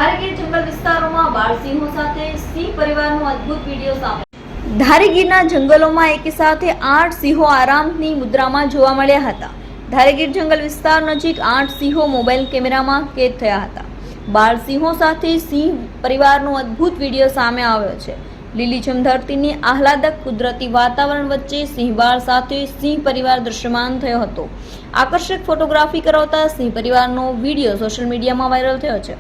ધારીગીર જંગલ વિસ્તારોમાં બાળસિંહો સાથે સિંહ પરિવારનો અદ્ભુત વિડીયો સામે. ધારીગીરના જંગલોમાં એકી સાથે 8 સિંહો આરામની મુદ્રામાં જોવા મળ્યા હતા. ધારીગીર જંગલ વિસ્તાર નજીક 8 સિંહો મોબાઈલ કેમેરામાં કેદ થયા હતા. બાળસિંહો સાથે સિંહ પરિવારનો અદ્ભુત વિડીયો સામે આવ્યો છે. લીલીછમ ધરતીની આહલાદક કુદરતી વાતાવરણ વચ્ચે સિંહબાળ સાથે સિંહ પરિવાર દૃશ્યમાન થયો હતો. આકર્ષક ફોટોગ્રાફી કરાવતા સિંહ પરિવારનો વિડીયો સોશિયલ મીડિયામાં વાયરલ થયો છે.